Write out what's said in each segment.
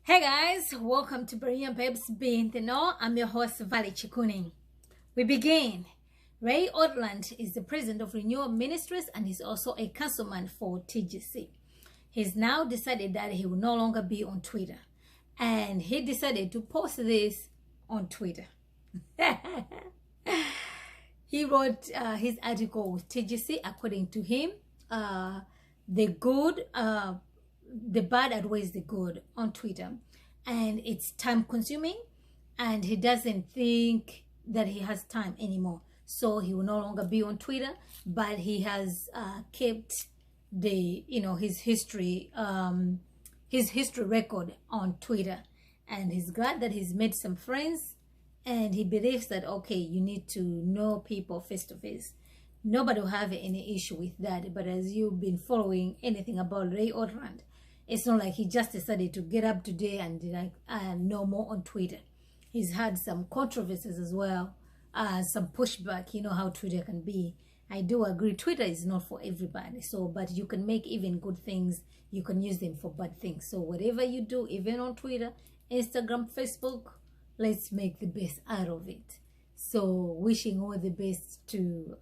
Hey guys, welcome to Brilliant Babes Being No. I'm your host Vali Chikuning. We begin. Ray Ortlund is the president of Renewal Ministries and he's also a councilman for TGC. He's now decided that he will no longer be on Twitter, and he decided to post this on Twitter. He wrote his article with TGC. According to him, the bad outweighs the good on Twitter, and it's time consuming, and he doesn't think that he has time anymore, so he will no longer be on Twitter, but he has kept his history record on Twitter, and he's glad that he's made some friends, and he believes that okay, you need to know people face to face. Nobody will have any issue with that. But as you've been following anything about Ray Ortlund, it's not like he just decided to get up today and no more on Twitter. He's had some controversies as well, some pushback. You know how Twitter can be. I do agree, Twitter is not for everybody. So, but you can make even good things, you can use them for bad things. So whatever you do, even on Twitter, Instagram, Facebook, let's make the best out of it. So wishing all the best to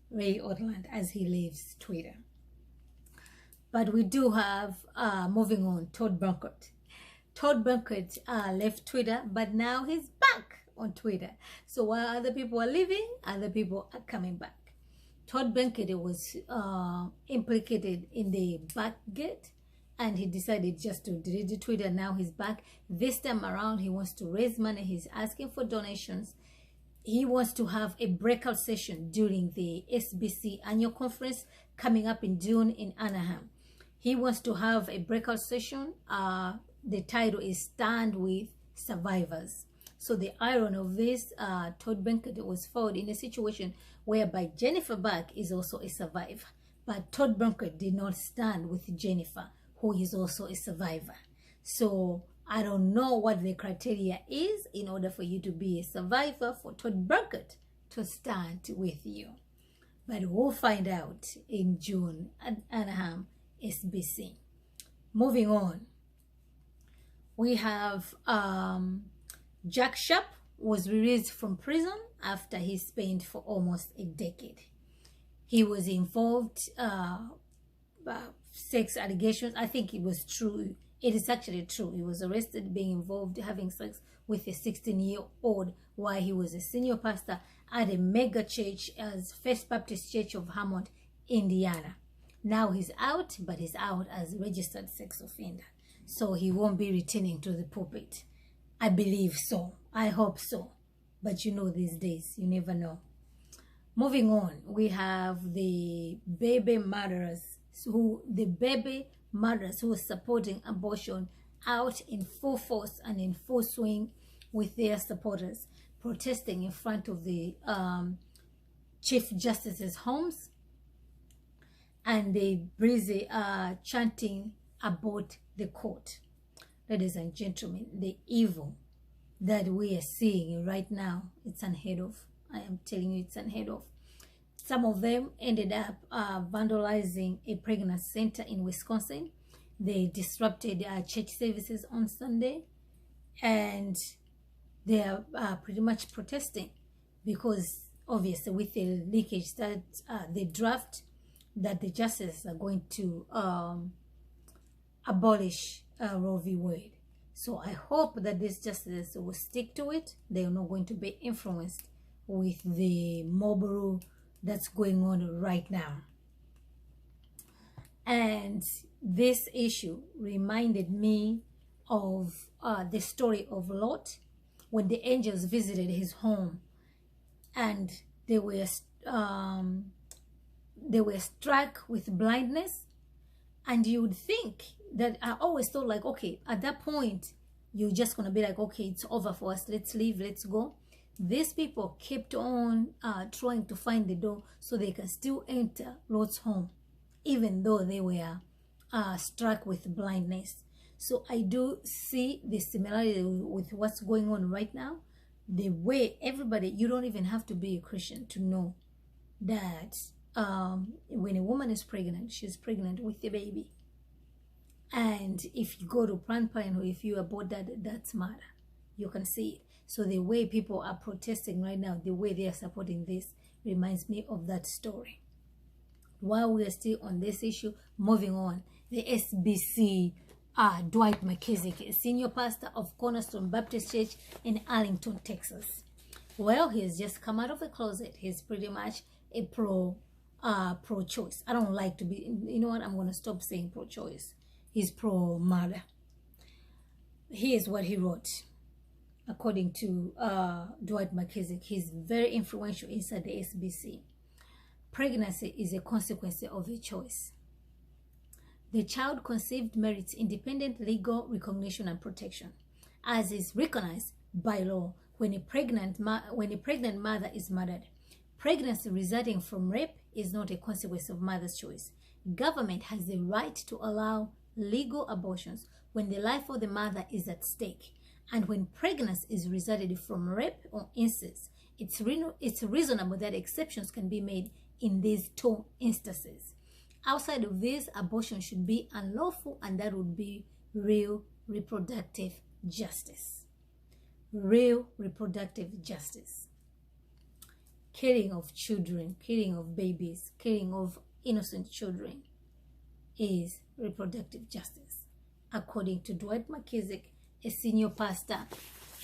Ray Ortlund as he leaves Twitter. But we do have, moving on, Todd Bunkert. Todd Bunkert left Twitter, but now he's back on Twitter. So while other people are leaving, other people are coming back. Todd Bunkert was implicated in the Backgate, and he decided just to delete the Twitter. Now he's back. This time around, he wants to raise money. He's asking for donations. He wants to have a breakout session during the SBC annual conference coming up in June in Anaheim. He wants to have a breakout session. The title is Stand with Survivors. So the irony of this, Todd Bunkert was found in a situation whereby Jennifer Buck is also a survivor. But Todd Bunkert did not stand with Jennifer, who is also a survivor. So I don't know what the criteria is in order for you to be a survivor for Todd Bunkert to stand with you. But we'll find out in June at Anaheim SBC. Moving on, we have Jack Sharp was released from prison after he spent for almost a decade. He was involved sex allegations. I think it was true. It is actually true. He was arrested being involved having sex with a 16-year-old while he was a senior pastor at a mega church as First Baptist Church of Hammond, Indiana. Now he's out, but he's out as a registered sex offender. So he won't be returning to the pulpit. I believe so. I hope so. But you know, these days, you never know. Moving on, we have the baby murderers who are supporting abortion out in full force and in full swing with their supporters, protesting in front of the Chief Justice's homes, and they busy chanting about the court. Ladies and gentlemen, the evil that we are seeing right now, it's unheard of. I am telling you, it's unheard of. Some of them ended up vandalizing a pregnancy center in Wisconsin. They disrupted church services on Sunday, and they are pretty much protesting because obviously with the leakage that the draft that the justices are going to abolish Roe v. Wade. So I hope that these justices will stick to it. They are not going to be influenced with the mob rule that's going on right now. And this issue reminded me of the story of Lot when the angels visited his home, and they were struck with blindness. And you would think that, I always thought like, okay, at that point you're just gonna be like, okay, it's over for us, let's leave, let's go. These people kept on trying to find the door so they can still enter Lot's home, even though they were struck with blindness. So I do see the similarity with what's going on right now. The way everybody, you don't even have to be a Christian to know that when a woman is pregnant, she's pregnant with the baby. And if you go to Planned Parenthood, if you abort that, that's murder. You can see it. So the way people are protesting right now, the way they are supporting this, reminds me of that story. While we are still on this issue, moving on, the SBC Dwight McKissick, a senior pastor of Cornerstone Baptist Church in Arlington, Texas. Well, he has just come out of the closet. He's pretty much a pro-choice. I don't like to be, you know what, I'm going to stop saying pro-choice. He's pro-murder. Here's what he wrote. According to Dwight McKissick, he's very influential inside the SBC. Pregnancy is a consequence of a choice. The child conceived merits independent legal recognition and protection, as is recognized by law when a pregnant mother is murdered. Pregnancy resulting from rape is not a consequence of mother's choice. Government has the right to allow legal abortions when the life of the mother is at stake. And when pregnancy is resulted from rape or incest, it's reasonable that exceptions can be made in these two instances. Outside of this, abortion should be unlawful, and that would be real reproductive justice. Real reproductive justice. Killing of children, killing of babies, killing of innocent children is reproductive justice, according to Dwight McKissick, a senior pastor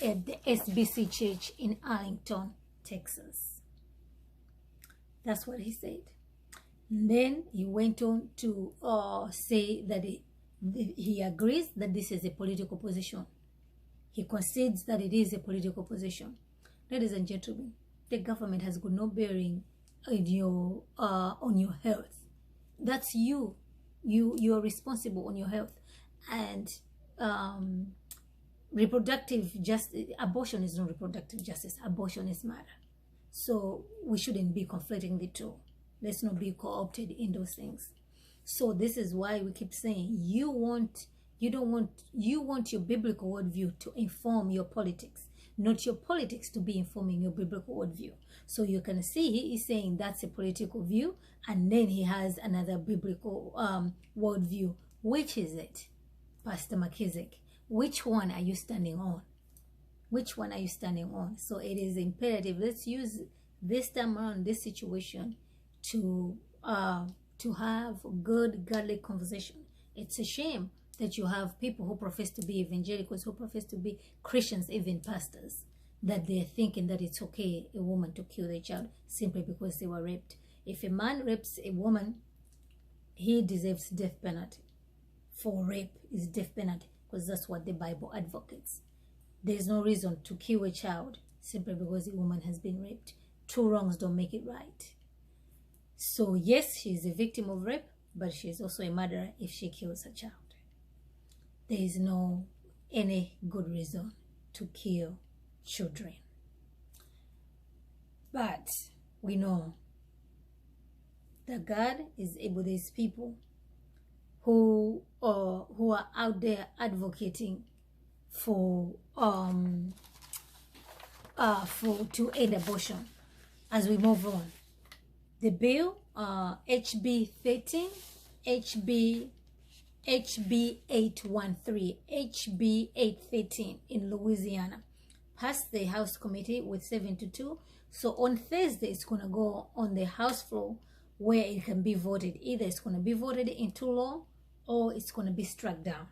at the SBC Church in Arlington, Texas. That's what he said. And then he went on to say that he agrees that this is a political position. He concedes that it is a political position. Ladies and gentlemen, the government has got no bearing on your health. That's you. You are responsible on your health. And reproductive justice, abortion is not reproductive justice. Abortion is murder. So we shouldn't be conflating the two. Let's not be co-opted in those things. So this is why we keep saying you want your biblical worldview to inform your politics, not your politics to be informing your biblical worldview. So you can see he is saying that's a political view, and then he has another biblical worldview. Which is it, Pastor McKissick? Which one are you standing on? Which one are you standing on? So it is imperative. Let's use this time around, this situation, to have good, godly conversation. It's a shame that you have people who profess to be evangelicals, who profess to be Christians, even pastors, that they're thinking that it's okay a woman to kill their child simply because they were raped. If a man rapes a woman, he deserves death penalty. For rape is death penalty, because that's what the Bible advocates. There's no reason to kill a child simply because a woman has been raped. Two wrongs don't make it right. So yes, she's a victim of rape, but she's also a murderer if she kills a child. There is no any good reason to kill children. But we know that God is able. These people who are out there advocating for to end abortion. As we move on, the bill HB813, HB813 in Louisiana passed the House committee with 7-2. So on Thursday, it's going to go on the House floor where it can be voted. Either it's going to be voted into law or it's going to be struck down.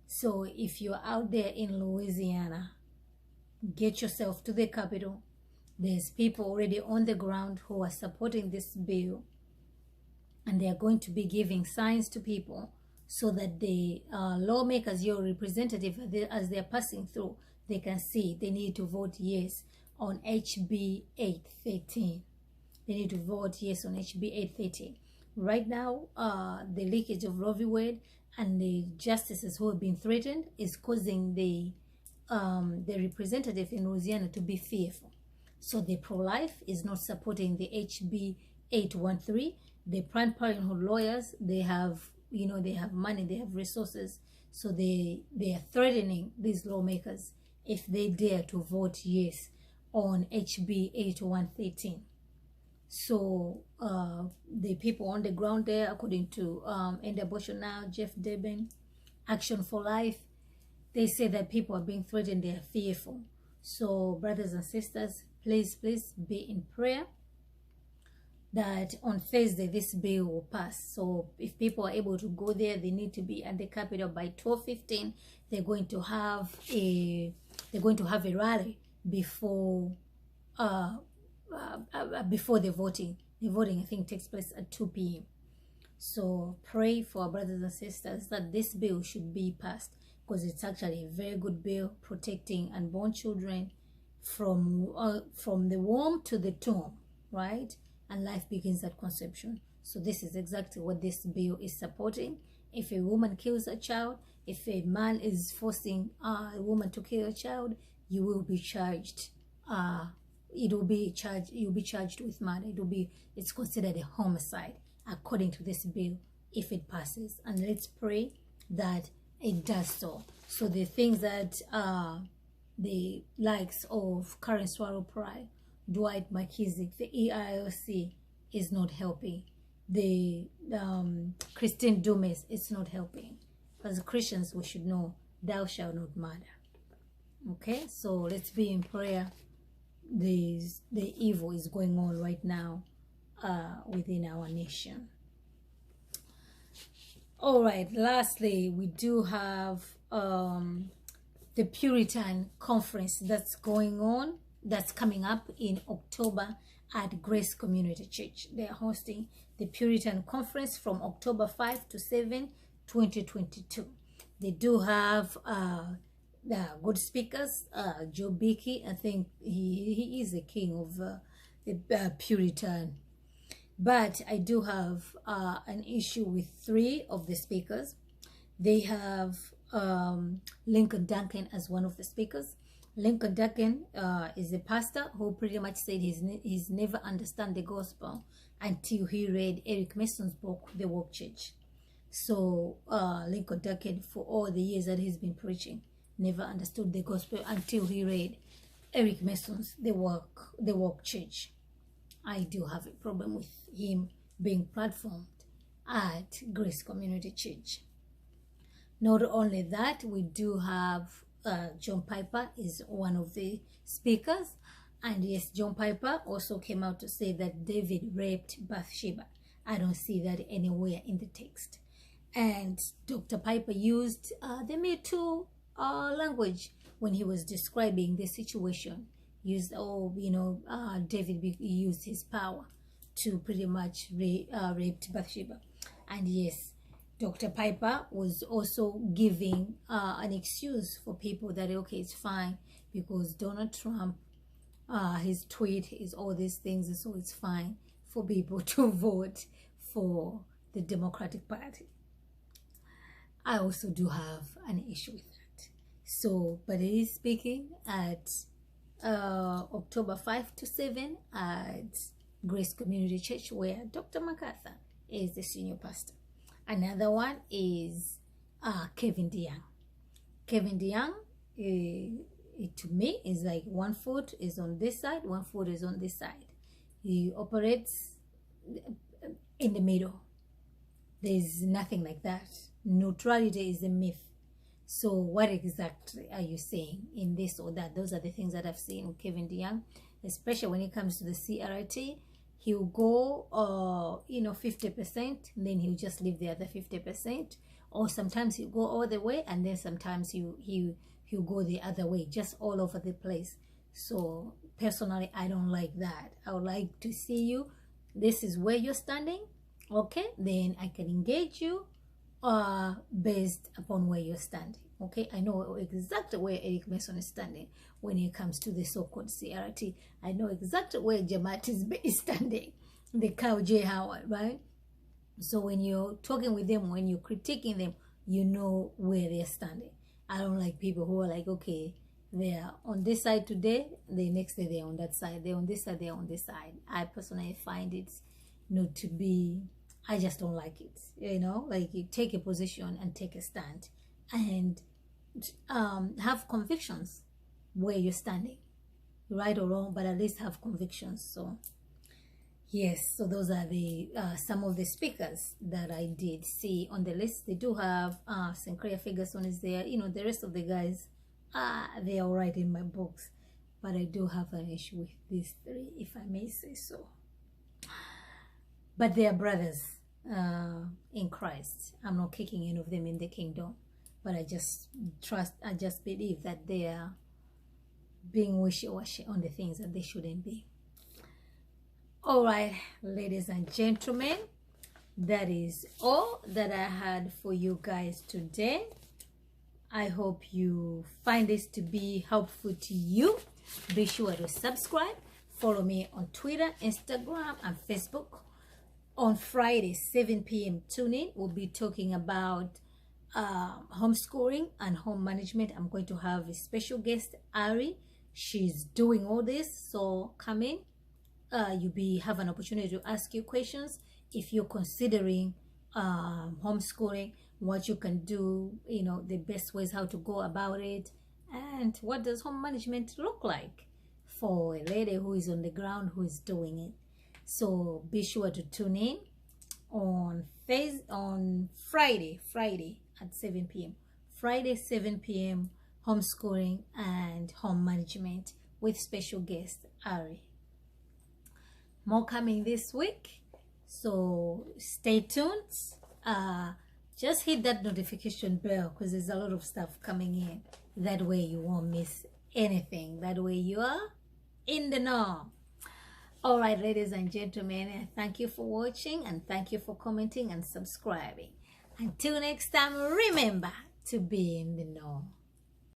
So if you're out there in Louisiana, get yourself to the Capitol. There's people already on the ground who are supporting this bill, and they are going to be giving signs to people so that the lawmakers, your representative, as they're passing through, they can see they need to vote yes on HB813. They need to vote yes on HB813. Right now, the leakage of Roe v. Wade and the justices who have been threatened is causing the representative in Louisiana to be fearful. So the pro-life is not supporting the HB813. The Planned Parenthood lawyers, they have money, they have resources, so they are threatening these lawmakers if they dare to vote yes on HB813. So the people on the ground there, according to End Abortion Now, Jeff Debin, Action for Life, they say that people are being threatened, they are fearful. So brothers and sisters, please be in prayer that on Thursday this bill will pass. So if people are able to go there, they need to be at the Capitol by 12:15. They're going to have a rally before before the voting. The voting, I think, takes place at 2 p.m. So pray for our brothers and sisters that this bill should be passed, because it's actually a very good bill protecting unborn children from the womb to the tomb, right? And life begins at conception. So this is exactly what this bill is supporting. If a woman kills a child, if a man is forcing a woman to kill a child, you will be charged. You'll be charged with murder. It's considered a homicide according to this bill if it passes. And let's pray that it does so. So the things that the likes of Karen Swallow Pride, Dwight McKissick, the EIOC is not helping. The Christine Dumas is not helping. As Christians, we should know, thou shalt not murder. Okay, so let's be in prayer. The evil is going on right now within our nation. All right, lastly, we do have the Puritan Conference that's going on, that's coming up in October at Grace Community Church. They are hosting the Puritan Conference from October 5 to 7, 2022. They do have good speakers. Joe Beakey, I think he is the king of the Puritan. But I do have an issue with 3 of the speakers. They have Ligon Duncan as one of the speakers. Ligon Duncan is a pastor who pretty much said he's never understand the gospel until he read Eric Mason's book, The Walk Church. So Ligon Duncan, for all the years that he's been preaching, never understood the gospel until he read Eric Mason's The Walk Church. I do have a problem with him being platformed at Grace Community Church. Not only that, we do have John Piper is one of the speakers. And yes, John Piper also came out to say that David raped Bathsheba. I don't see that anywhere in the text. And Dr. Piper used the Me Too language when he was describing the situation. David used his power to pretty much rape Bathsheba. And yes, Dr. Piper was also giving an excuse for people that, okay, it's fine because Donald Trump, his tweet is all these things, so it's fine for people to vote for the Democratic Party. I also do have an issue with that. So, but he is speaking at October 5 to 7 at Grace Community Church, where Dr. MacArthur is the senior pastor. Another one is Kevin Deyoung. Kevin Deyoung, to me, is like 1 foot is on this side, 1 foot is on this side. He operates in the middle. There's nothing like that. Neutrality is a myth. So what exactly are you saying in this or that? Those are the things that I've seen with Kevin Deyoung, especially when it comes to the CRT. He'll go, 50%, then he'll just leave the other 50%. Or sometimes he'll go all the way, and then sometimes he'll go the other way, just all over the place. So personally, I don't like that. I would like to see you. This is where you're standing. Okay, then I can engage you based upon where you're standing. Okay, I know exactly where Eric Mason is standing when it comes to the so-called CRT. I know exactly where Jamaat is standing, the cow J. Howard, right? So when you're talking with them, when you're critiquing them, you know where they're standing. I don't like people who are like, okay, they're on this side today, the next day they're on that side. They're on this side, they're on this side. I personally find it not to be, I just don't like it. Like you take a position and take a stand and have convictions where you're standing, right or wrong, but at least have convictions. So Yes, so those are the some of the speakers that I did see on the list. They do have Sinclair Ferguson is there. You know, the rest of the guys, they are all right in my books, but I do have an issue with these three, if I may say so. But they are brothers in Christ. I'm not kicking any of them in the kingdom, but I just believe that they are being wishy-washy on the things that they shouldn't be. All right, ladies and gentlemen, that is all that I had for you guys today. I hope you find this to be helpful to you. Be sure to subscribe. Follow me on Twitter, Instagram, and Facebook. On Friday, 7 p.m. tune in. We'll be talking about homeschooling and home management. I'm going to have a special guest, Ari. She's doing all this, so come in. You'll have an opportunity to ask you questions if you're considering homeschooling, what you can do, you know, the best ways how to go about it, and what does home management look like for a lady who is on the ground, who is doing it. So be sure to tune in on Friday at 7 p.m. Friday, 7 p.m. homeschooling and home management with special guest Ari. More coming this week, so stay tuned. Just hit that notification bell because there's a lot of stuff coming in. That way you won't miss anything. That way you are in the know. All right, ladies and gentlemen, thank you for watching and thank you for commenting and subscribing. Until next time, remember to be in the know.